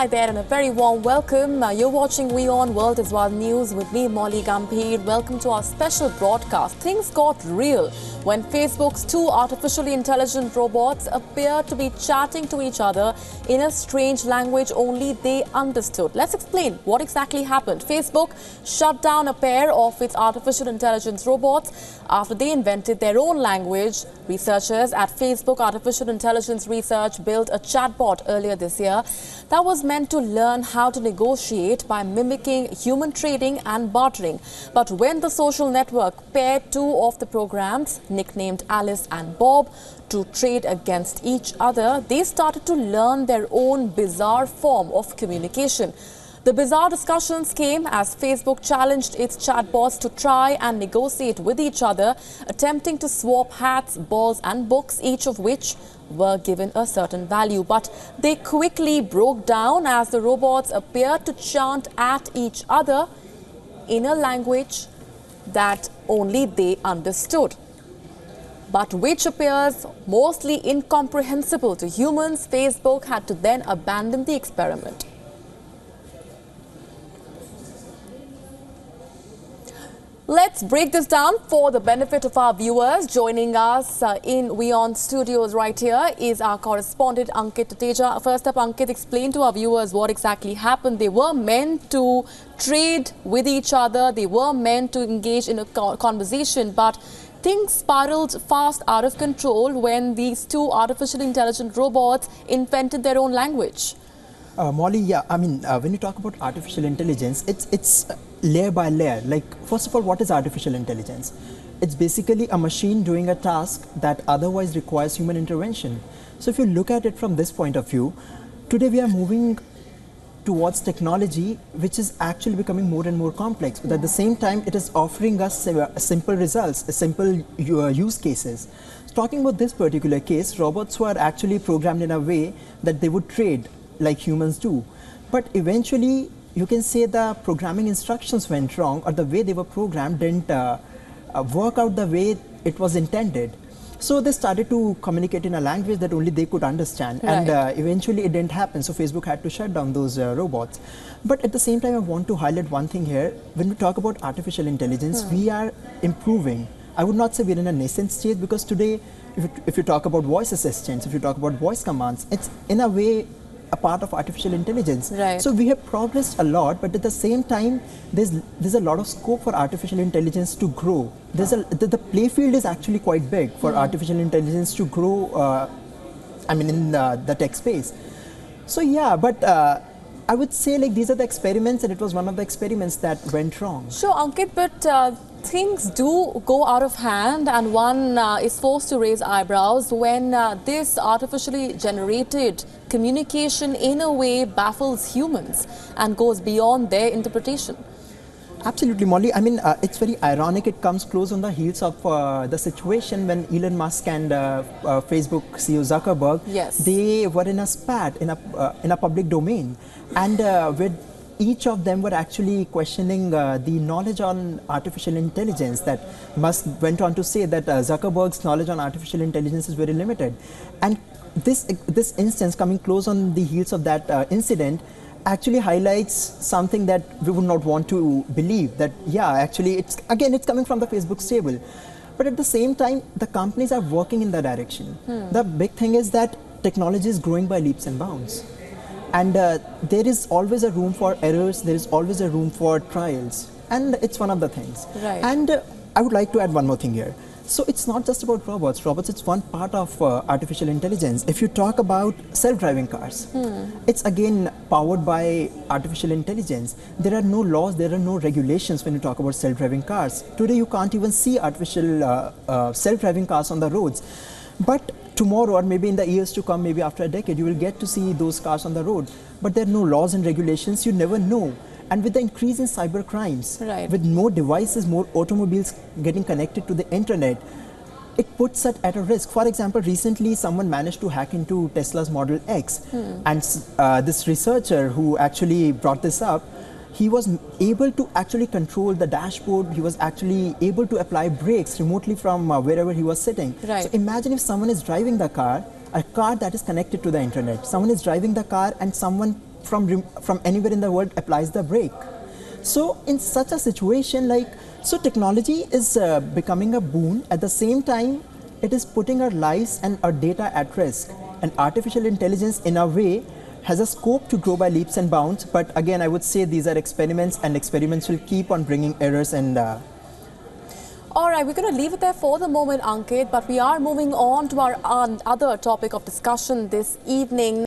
Hi there and a very warm welcome. You're watching WION World is Wild News with me, Molly Gambhir. Welcome to our special broadcast. Things got real when Facebook's two artificially intelligent robots appeared to be chatting to each other in a strange language only they understood. Let's explain what exactly happened. Facebook shut down a pair of its artificial intelligence robots after they invented their own language. Researchers at Facebook Artificial Intelligence Research built a chatbot earlier this year that was meant to learn how to negotiate by mimicking human trading and bartering. But when the social network paired two of the programs, nicknamed Alice and Bob, to trade against each other, they started to learn their own bizarre form of communication. The bizarre discussions came as Facebook challenged its chatbots to try and negotiate with each other, attempting to swap hats, balls and books, each of which were given a certain value. But they quickly broke down as the robots appeared to chant at each other in a language that only they understood, but which appears mostly incomprehensible to humans. Facebook had to then abandon the experiment. Let's break this down for the benefit of our viewers. Joining us in WION studios right here is our correspondent Ankit Tuteja. First up, Ankit, explain to our viewers what exactly happened. They were meant to trade with each other. They were meant to engage in a conversation, but things spiraled fast out of control when these two artificial intelligent robots invented their own language. Molly, yeah, when you talk about artificial intelligence, it's layer by layer. Like, first of all, what is artificial intelligence? It's basically a machine doing a task that otherwise requires human intervention. So if you look at it from this point of view, today we are moving towards technology which is actually becoming more and more complex, but at the same time it is offering us simple results, simple use cases. So talking about this particular case, robots were actually programmed in a way that they would trade like humans do, but eventually you can say the programming instructions went wrong, or the way they were programmed didn't work out the way it was intended. So they started to communicate in a language that only they could understand, right. And eventually it didn't happen, so Facebook had to shut down those robots. But at the same time, I want to highlight one thing here. When we talk about artificial intelligence, we are improving. I would not say we're in a nascent stage, because today if you talk about voice assistants, if you talk about voice commands, it's in a way a part of artificial intelligence. Right. So we have progressed a lot, but at the same time there's a lot of scope for artificial intelligence to grow. The play field is actually quite big for artificial intelligence to grow, in the tech space. So yeah, but I would say like these are the experiments, and it was one of the experiments that went wrong. Sure, Ankit, but things do go out of hand, and one is forced to raise eyebrows when this artificially generated communication in a way baffles humans and goes beyond their interpretation. Absolutely, Molly. It's very ironic. It comes close on the heels of the situation when Elon Musk and Facebook CEO Zuckerberg, yes, they were in a spat in a public domain, and with each of them were actually questioning the knowledge on artificial intelligence. That Musk went on to say that Zuckerberg's knowledge on artificial intelligence is very limited, and this instance coming close on the heels of that incident actually highlights something that we would not want to believe, that yeah, actually it's coming from the Facebook stable, but at the same time the companies are working in that direction. The big thing is that technology is growing by leaps and bounds, and there is always a room for errors, there is always a room for trials, and it's one of the things. Right. And I would like to add one more thing here. So it's not just about robots. It's one part of artificial intelligence. If you talk about self-driving cars, it's again powered by artificial intelligence. There are no laws, there are no regulations when you talk about self-driving cars. Today you can't even see artificial self-driving cars on the roads. But tomorrow, or maybe in the years to come, maybe after a decade, you will get to see those cars on the road. But there are no laws and regulations, you never know. And with the increase in cyber crimes, right, with more devices, more automobiles getting connected to the internet, it puts it at a risk. For example, recently someone managed to hack into Tesla's Model X, and this researcher who actually brought this up, he was able to actually control the dashboard. He was actually able to apply brakes remotely from wherever he was sitting. Right. So imagine if someone is driving the car, a car that is connected to the internet. Someone is driving the car and someone from anywhere in the world applies the brake. So in such a situation, so technology is becoming a boon. At the same time, it is putting our lives and our data at risk. And artificial intelligence, in a way, has a scope to grow by leaps and bounds. But again, I would say these are experiments, and experiments will keep on bringing errors and. All right, we're going to leave it there for the moment, Ankit, but we are moving on to our other topic of discussion this evening.